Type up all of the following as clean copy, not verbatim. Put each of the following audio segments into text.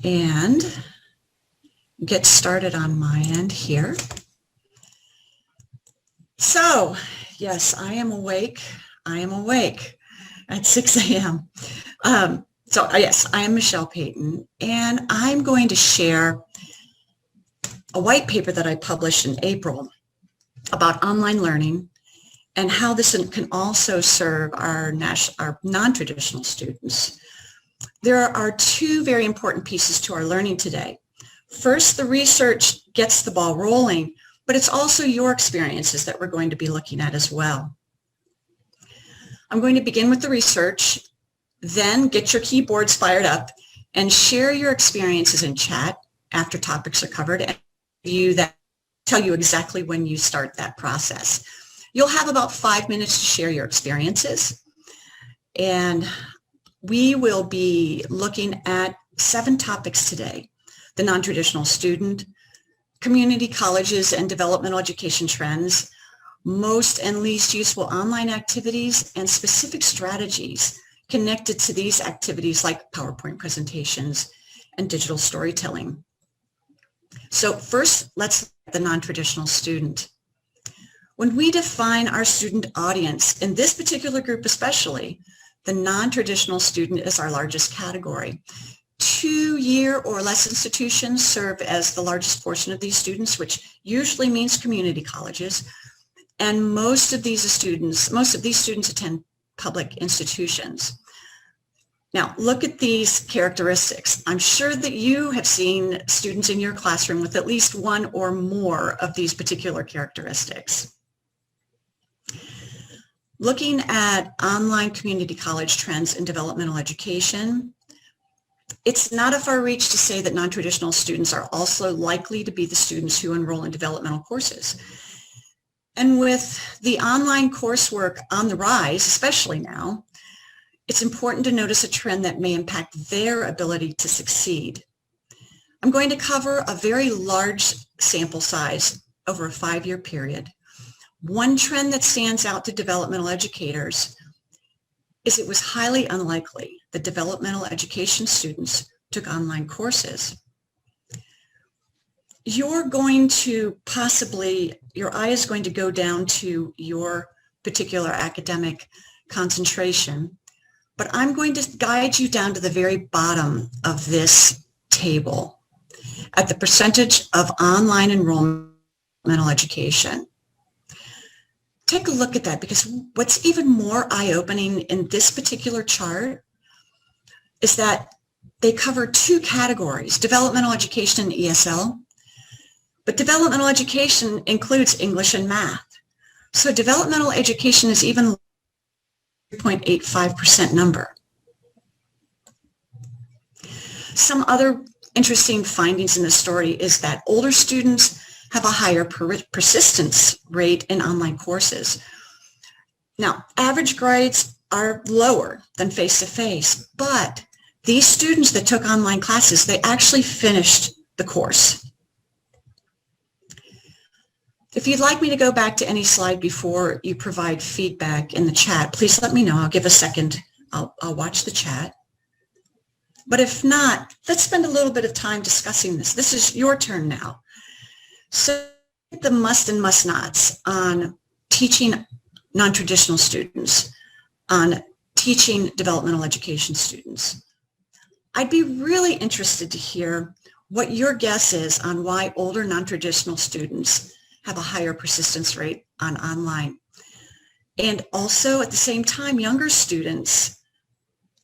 and get started on my end here. So, yes, I am awake. I am awake at 6 a.m. Yes, I am Michelle Payton, and I'm going to share a white paper that I published in April about online learning and how this can also serve our non-traditional students. There are two very important pieces to our learning today. First, the research gets the ball rolling, but it's also your experiences that we're going to be looking at as well. I'm going to begin with the research, then get your keyboards fired up and share your experiences in chat after topics are covered and tell you exactly when you start that process. You'll have about 5 minutes to share your experiences, and we will be looking at 7 topics today: the non-traditional student, community colleges and developmental education trends, most and least useful online activities, and specific strategies connected to these activities like PowerPoint presentations and digital storytelling. So first, let's look at the non-traditional student. When we define our student audience, in this particular group especially, the non-traditional student is our largest category. 2-year or less institutions serve as the largest portion of these students, which usually means community colleges. And most of these students attend public institutions. Now, look at these characteristics. I'm sure that you have seen students in your classroom with at least one or more of these particular characteristics. Looking at online community college trends in developmental education, it's not a far reach to say that non-traditional students are also likely to be the students who enroll in developmental courses. And with the online coursework on the rise, especially now, it's important to notice a trend that may impact their ability to succeed. I'm going to cover a very large sample size over a 5-year period. One trend that stands out to developmental educators is it was highly unlikely that developmental education students took online courses. Your eye is going to go down to your particular academic concentration, but I'm going to guide you down to the very bottom of this table at the percentage of online enrollment in developmental education. Take a look at that, because what's even more eye-opening in this particular chart is that they cover 2 categories, developmental education and ESL. But developmental education includes English and math. So developmental education is even 3.85% number. Some other interesting findings in the story is that older students have a higher persistence rate in online courses. Now, average grades are lower than face-to-face, but these students that took online classes, they actually finished the course. If you'd like me to go back to any slide before you provide feedback in the chat, please let me know. I'll give a second. I'll watch the chat. But if not, let's spend a little bit of time discussing this. This is your turn now. So the must and must nots on teaching non-traditional students, on teaching developmental education students. I'd be really interested to hear what your guess is on why older non-traditional students have a higher persistence rate on online. And also at the same time, younger students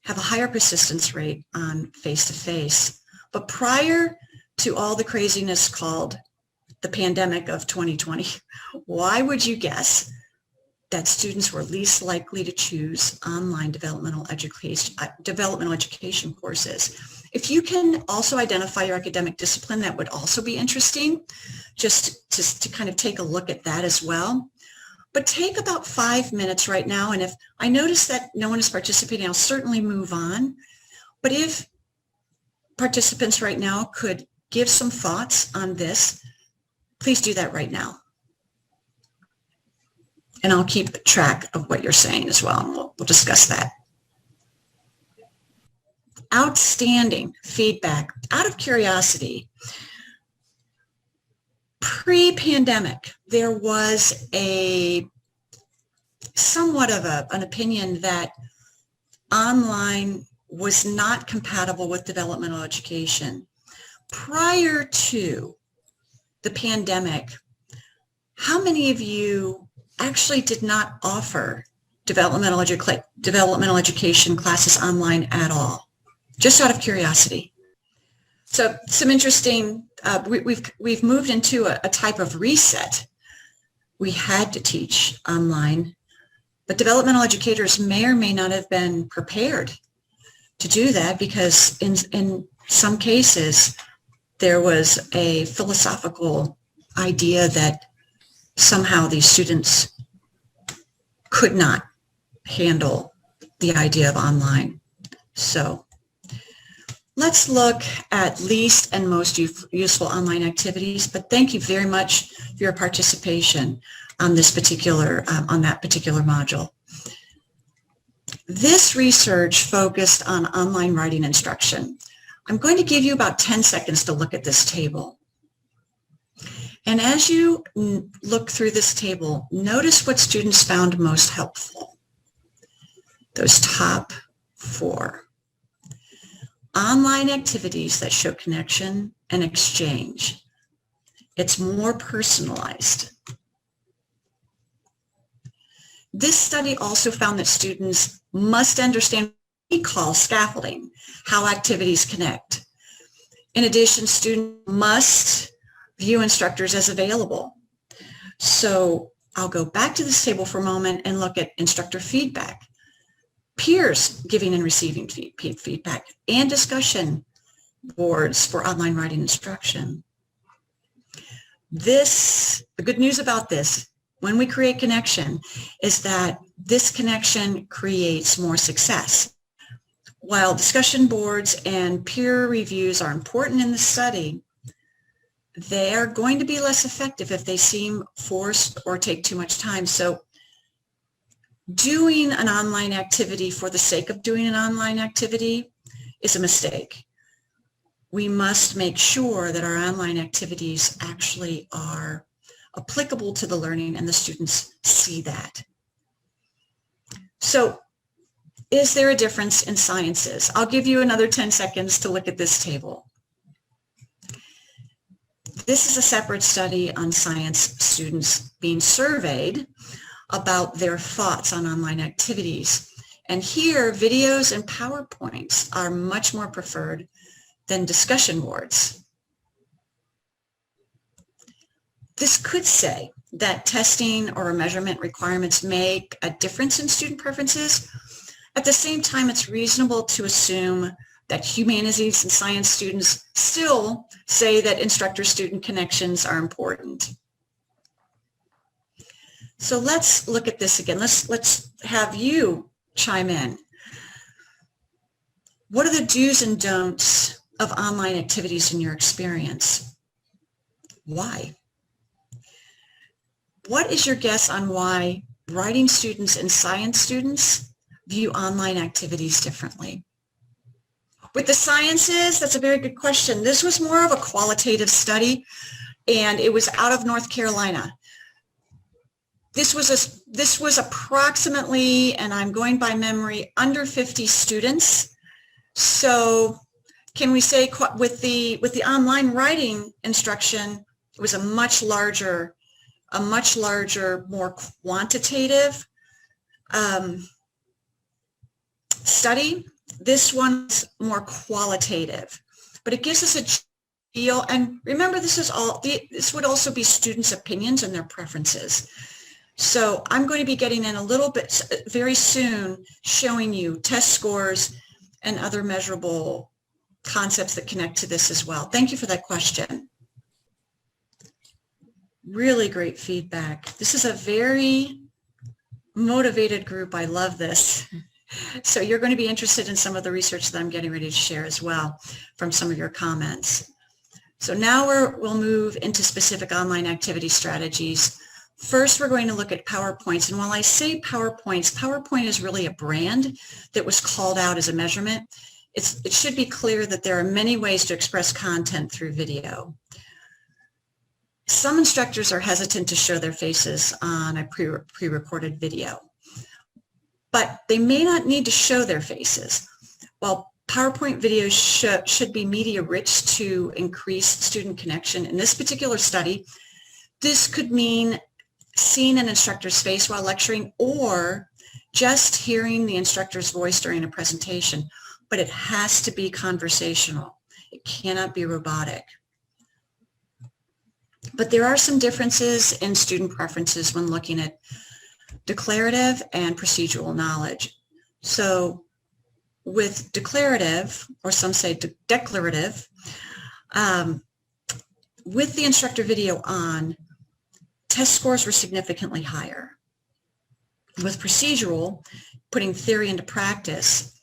have a higher persistence rate on face-to-face. But prior to all the craziness called the pandemic of 2020, why would you guess that students were least likely to choose online developmental education courses? If you can also identify your academic discipline, that would also be interesting, just to kind of take a look at that as well. But take about 5 minutes right now, and if I notice that no one is participating, I'll certainly move on. But if participants right now could give some thoughts on this, please do that right now. And I'll keep track of what you're saying as well, and we'll discuss that. outstanding feedback. Out of curiosity, pre-pandemic, there was somewhat of an opinion that online was not compatible with developmental education. Prior to the pandemic, how many of you actually did not offer developmental education classes online at all? Just out of curiosity. So some interesting, we've moved into a type of reset. We had to teach online, but developmental educators may or may not have been prepared to do that because in some cases there was a philosophical idea that somehow these students could not handle the idea of online. So let's look at least and most useful online activities, but thank you very much for your participation on this particular, on that particular module. This research focused on online writing instruction. I'm going to give you about 10 seconds to look at this table. And as you look through this table, notice what students found most helpful. Those top 4. Online activities that show connection and exchange. It's more personalized. This study also found that students must understand what we call scaffolding, how activities connect. In addition, students must view instructors as available. So I'll go back to this table for a moment and look at instructor feedback, peers giving and receiving feedback, and discussion boards for online writing instruction. The good news about this, when we create connection, is that this connection creates more success. While discussion boards and peer reviews are important in the study, they are going to be less effective if they seem forced or take too much time. So doing an online activity for the sake of doing an online activity is a mistake. We must make sure that our online activities actually are applicable to the learning and the students see that. So is there a difference in sciences? I'll give you another 10 seconds to look at this table. This is a separate study on science students being surveyed about their thoughts on online activities. And here, videos and PowerPoints are much more preferred than discussion boards. This could say that testing or measurement requirements make a difference in student preferences. At the same time, it's reasonable to assume that humanities and science students still say that instructor-student connections are important. So let's look at this again. Let's have you chime in. What are the do's and don'ts of online activities in your experience? Why? What is your guess on why writing students and science students view online activities differently? With the sciences, that's a very good question. This was more of a qualitative study, and it was out of North Carolina. This was approximately, and I'm going by memory, under 50 students. So can we say with the online writing instruction, it was a much larger, more quantitative study. This one's more qualitative, but it gives us a feel. And remember, this would also be students' opinions and their preferences. So I'm going to be getting in a little bit very soon, showing you test scores and other measurable concepts that connect to this as well. Thank you for that question. Really great feedback. This is a very motivated group. I love this. So you're going to be interested in some of the research that I'm getting ready to share as well from some of your comments. So now we'll move into specific online activity strategies. First, we're going to look at PowerPoints. And while I say PowerPoints, PowerPoint is really a brand that was called out as a measurement. it should be clear that there are many ways to express content through video. Some instructors are hesitant to show their faces on a pre-recorded video, but they may not need to show their faces. While PowerPoint videos should be media rich to increase student connection, in this particular study, this could mean seeing an instructor's face while lecturing or just hearing the instructor's voice during a presentation, but it has to be conversational. It cannot be robotic. But there are some differences in student preferences when looking at declarative and procedural knowledge. So with declarative, or some say declarative, with the instructor video on, test scores were significantly higher. With procedural, putting theory into practice,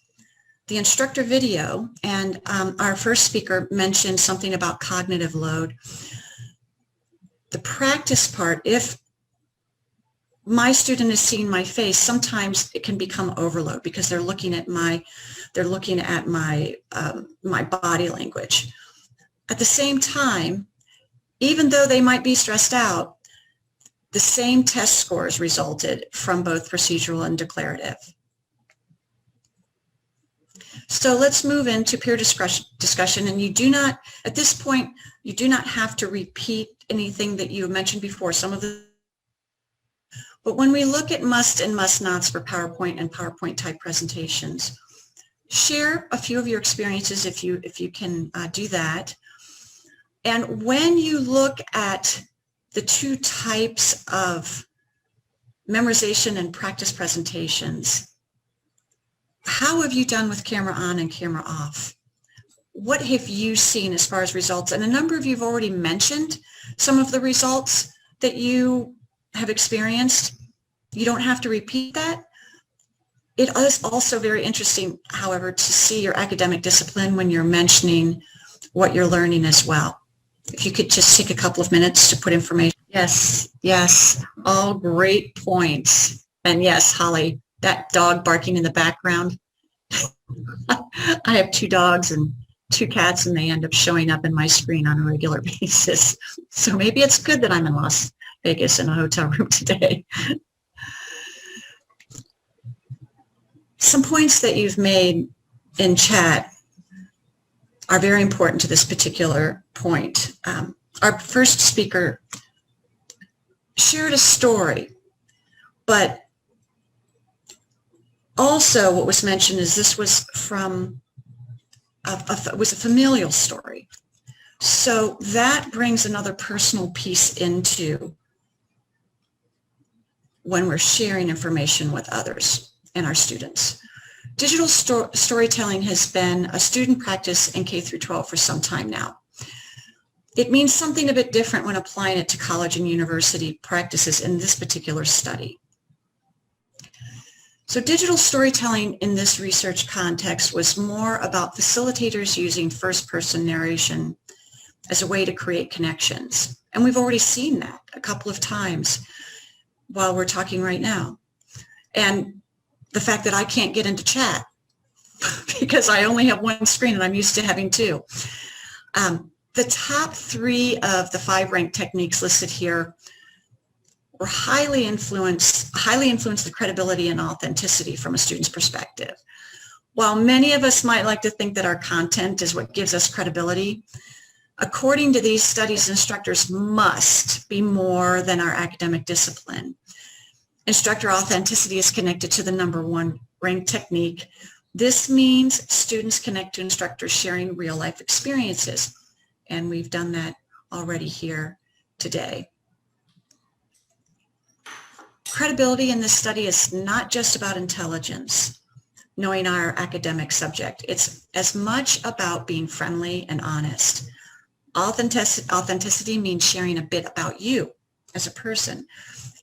the instructor video, and our first speaker mentioned something about cognitive load. The practice part, if my student is seeing my face, sometimes it can become overload because they're looking at my my body language. At the same time, even though they might be stressed out, the same test scores resulted from both procedural and declarative. So let's move into peer discussion, and you do not, at this point, you do not have to repeat anything that you mentioned before. But when we look at must and must nots for PowerPoint and PowerPoint type presentations, share a few of your experiences if you can do that. And when you look at the two types of memorization and practice presentations, how have you done with camera on and camera off? What have you seen as far as results? And a number of you have already mentioned some of the results that you have experienced. You don't have to repeat that. It is also very interesting, however, to see your academic discipline when you're mentioning what you're learning as well. If you could just take a couple of minutes to put information. Yes, all great points. And yes, Holly, that dog barking in the background. I have 2 dogs and 2 cats, and they end up showing up in my screen on a regular basis. So maybe it's good that I'm in Las Vegas in a hotel room today. Some points that you've made in chat are very important to this particular point. Our first speaker shared a story, but also what was mentioned is this was from was a familial story. So that brings another personal piece into when we're sharing information with others and our students. Digital storytelling has been a student practice in K through 12 for some time now. It means something a bit different when applying it to college and university practices in this particular study. So digital storytelling in this research context was more about facilitators using first-person narration as a way to create connections. And we've already seen that a couple of times while we're talking right now. And the fact that I can't get into chat because I only have one screen and I'm used to having 2. The top 3 of the 5 ranked techniques listed here were highly influenced the credibility and authenticity from a student's perspective. While many of us might like to think that our content is what gives us credibility, according to these studies, instructors must be more than our academic discipline. Instructor authenticity is connected to the number 1 ranked technique. This means students connect to instructors sharing real life experiences. And we've done that already here today. Credibility in this study is not just about intelligence, knowing our academic subject. It's as much about being friendly and honest. Authenticity means sharing a bit about you as a person.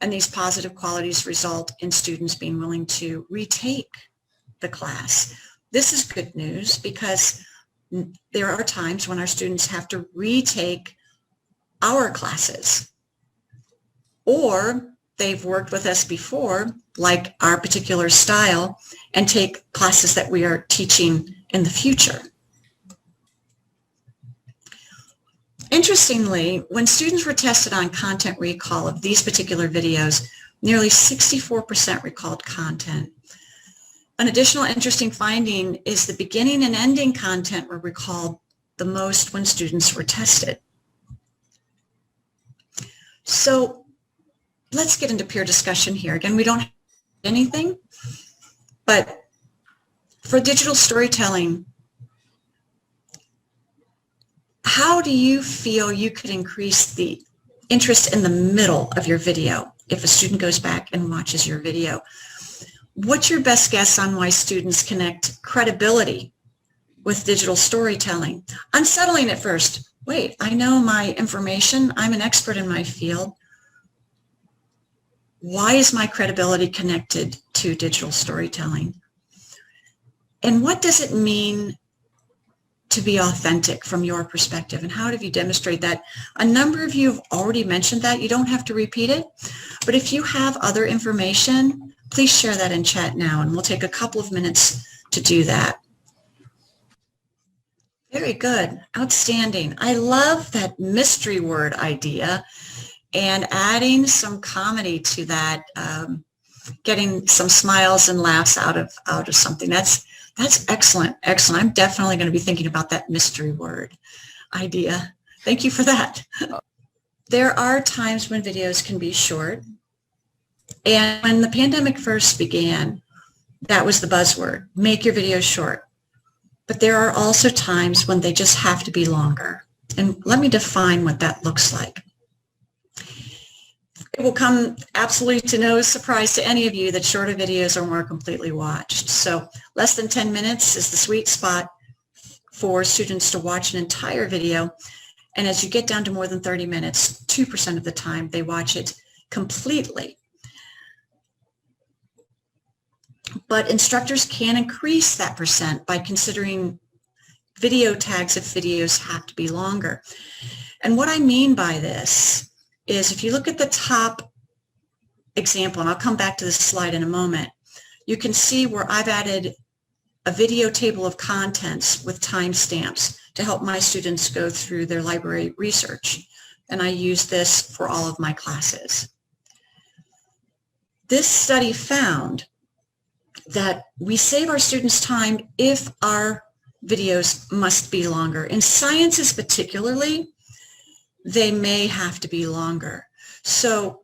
And these positive qualities result in students being willing to retake the class. This is good news because there are times when our students have to retake our classes, or they've worked with us before, like our particular style, and take classes that we are teaching in the future. Interestingly, when students were tested on content recall of these particular videos, nearly 64% recalled content. An additional interesting finding is the beginning and ending content were recalled the most when students were tested. So let's get into peer discussion here. Again, we don't have anything, but for digital storytelling, how do you feel you could increase the interest in the middle of your video if a student goes back and watches your video? What's your best guess on why students connect credibility with digital storytelling? Unsettling at first. Wait, I know my information. I'm an expert in my field. Why is my credibility connected to digital storytelling? And what does it mean to be authentic from your perspective? And how do you demonstrate that? A number of you have already mentioned that. You don't have to repeat it. But if you have other information, please share that in chat now, and we'll take a couple of minutes to do that. Very good. Outstanding. I love that mystery word idea and adding some comedy to that, getting some smiles and laughs out of something. That's excellent. Excellent. I'm definitely going to be thinking about that mystery word idea. Thank you for that. There are times when videos can be short. And when the pandemic first began, that was the buzzword, make your videos short. But there are also times when they just have to be longer. And let me define what that looks like. It will come absolutely to no surprise to any of you that shorter videos are more completely watched. So less than 10 minutes is the sweet spot for students to watch an entire video. And as you get down to more than 30 minutes, 2% of the time they watch it completely. But instructors can increase that percent by considering video tags if videos have to be longer. And what I mean by this is if you look at the top example, and I'll come back to this slide in a moment, you can see where I've added a video table of contents with timestamps to help my students go through their library research. And I use this for all of my classes. This study found that we save our students time if our videos must be longer. In sciences particularly, they may have to be longer. So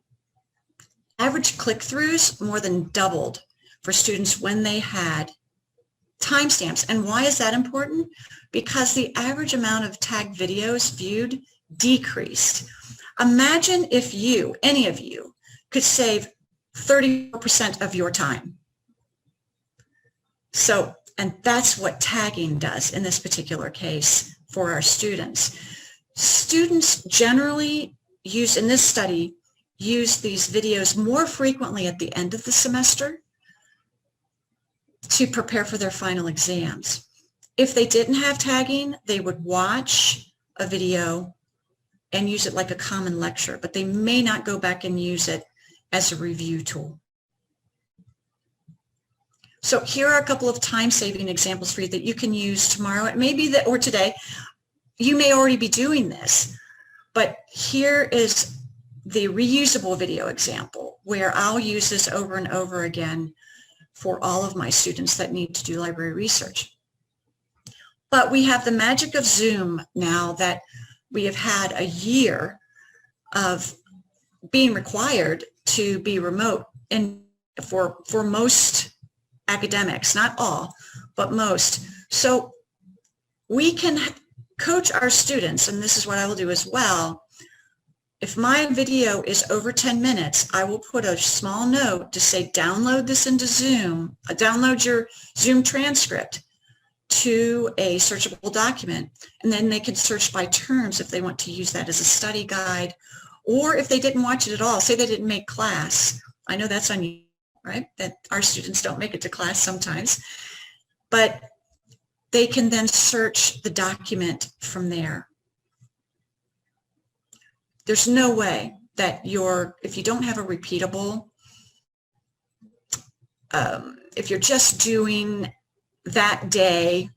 average click-throughs more than doubled for students when they had timestamps. And why is that important? Because the average amount of tagged videos viewed decreased. Imagine if you, any of you, could save 34% of your time. So, and that's what tagging does in this particular case for our students. Students generally use, in this study, use these videos more frequently at the end of the semester to prepare for their final exams. If they didn't have tagging, they would watch a video and use it like a common lecture, but they may not go back and use it as a review tool. So here are a couple of time-saving examples for you that you can use tomorrow. It may be that, or today, you may already be doing this, but here is the reusable video example where I'll use this over and over again for all of my students that need to do library research. But we have the magic of Zoom now that we have had a year of being required to be remote, and for most academics, not all, but most. So we can coach our students, and this is what I will do as well. If my video is over 10 minutes, I will put a small note to say, download this into Zoom, download your Zoom transcript to a searchable document, and then they can search by terms if they want to use that as a study guide, or if they didn't watch it at all, say they didn't make class. I know that's unusual, right? That our students don't make it to class sometimes, but they can then search the document from there. There's no way that if you don't have a repeatable, if you're just doing that day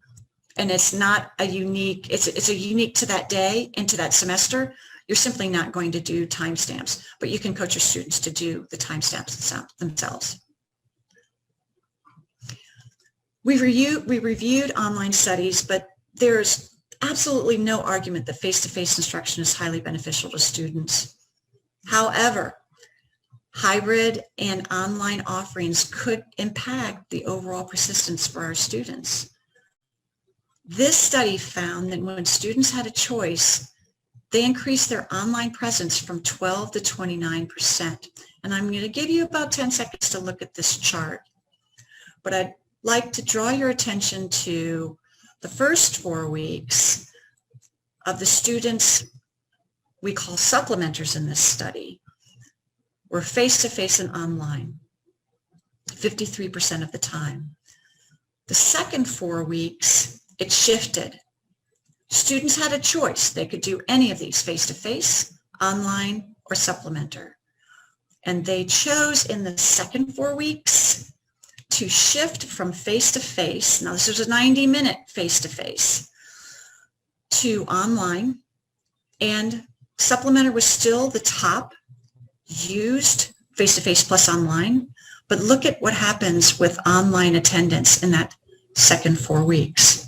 and it's not a unique, it's a unique to that day and to that semester, you're simply not going to do timestamps, but you can coach your students to do the timestamps themselves. We reviewed online studies, but there's absolutely no argument that face-to-face instruction is highly beneficial to students. However, hybrid and online offerings could impact the overall persistence for our students. This study found that when students had a choice, they increased their online presence from 12 to 29%. And I'm going to give you about 10 seconds to look at this chart. But I'd like to draw your attention to the first 4 weeks of the students we call supplementers in this study were face-to-face and online, 53% of the time. The second 4 weeks, it shifted. Students had a choice. They could do any of these, face-to-face, online, or supplementer. And they chose in the second 4 weeks to shift from face-to-face, now this was a 90-minute face-to-face, to online, and supplementer was still the top used, face-to-face plus online, but look at what happens with online attendance in that second 4 weeks.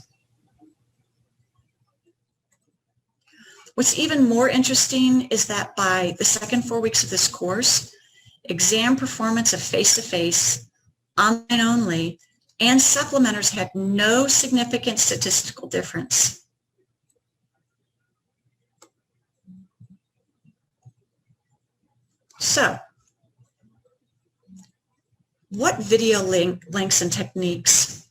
What's even more interesting is that by the second 4 weeks of this course, exam performance of face-to-face, online only, and supplementers had no significant statistical difference. So, what video links and techniques,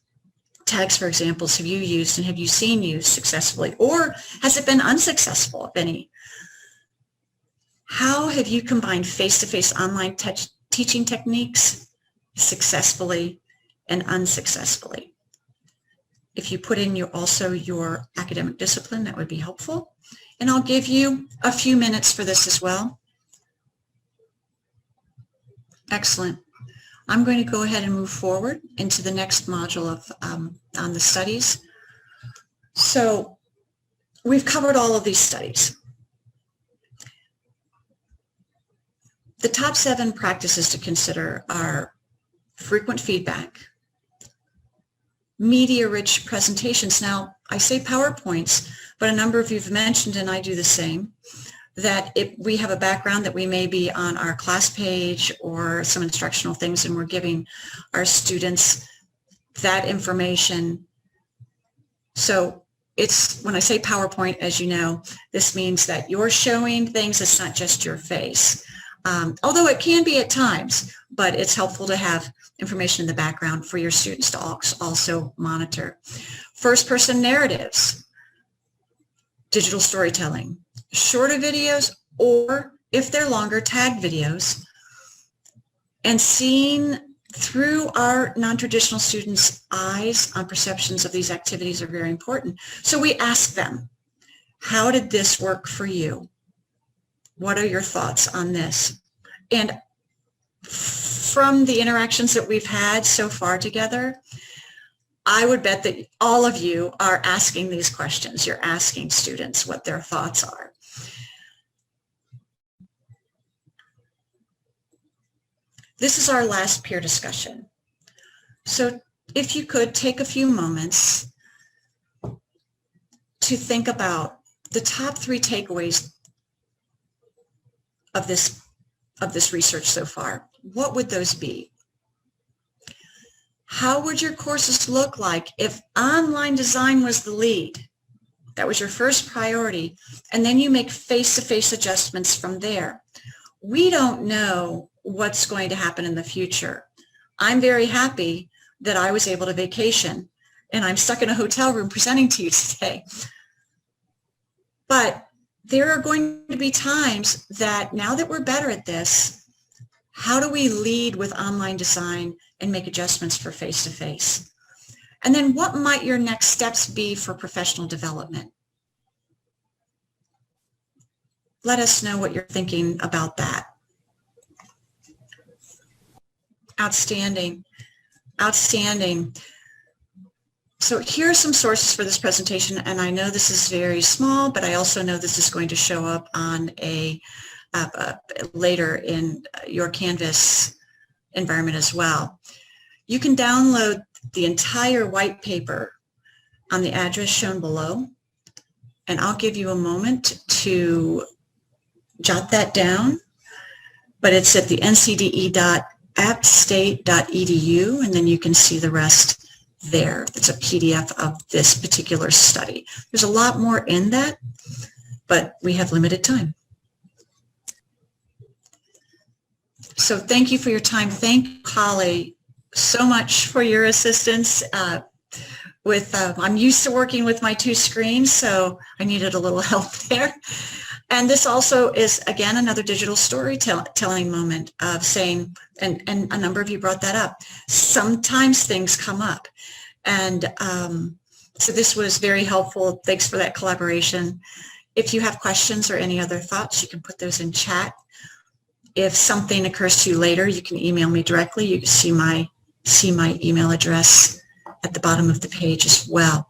tags for examples, have you used and have you seen used successfully? Or has it been unsuccessful, if any? How have you combined face-to-face online teaching techniques successfully and unsuccessfully? If you put in also your academic discipline, that would be helpful. And I'll give you a few minutes for this as well. Excellent. I'm going to go ahead and move forward into the next module of on the studies. So we've covered all of these studies. The top 7 practices to consider are frequent feedback, media-rich presentations. Now, I say PowerPoints, but a number of you have mentioned, and I do the same, that if we have a background that we may be on our class page or some instructional things, and we're giving our students that information. So it's, when I say PowerPoint, as you know, this means that you're showing things, it's not just your face. Although it can be at times, but it's helpful to have information in the background for your students to also monitor. First-person narratives, digital storytelling, shorter videos, or if they're longer, tagged videos, and seeing through our non-traditional students' eyes on perceptions of these activities are very important. So we ask them, how did this work for you? What are your thoughts on this? And from the interactions that we've had so far together, I would bet that all of you are asking these questions. You're asking students what their thoughts are. This is our last peer discussion. So if you could take a few moments to think about the top 3 takeaways of this research so far. What would those be? How would your courses look like if online design was the lead? That was your first priority, and then you make face-to-face adjustments from there. We don't know what's going to happen in the future. I'm very happy that I was able to vacation, and I'm stuck in a hotel room presenting to you today. But there are going to be times that now that we're better at this, how do we lead with online design and make adjustments for face-to-face? And then what might your next steps be for professional development? Let us know what you're thinking about that. Outstanding. Outstanding. So here are some sources for this presentation, and I know this is very small, but I also know this is going to show up on a later in your Canvas environment as well. You can download the entire white paper on the address shown below, and I'll give you a moment to jot that down, but it's at the ncde.appstate.edu, and then you can see the rest there. It's a PDF of this particular study. There's a lot more in that, but we have limited time. So thank you for your time. Thank you, Holly, so much for your assistance. I'm used to working with my two screens, so I needed a little help there. And this also is, again, another digital storytelling moment of saying, and a number of you brought that up, sometimes things come up. And so this was very helpful. Thanks for that collaboration. If you have questions or any other thoughts, you can put those in chat. If something occurs to you later, you can email me directly. You can see my email address at the bottom of the page as well.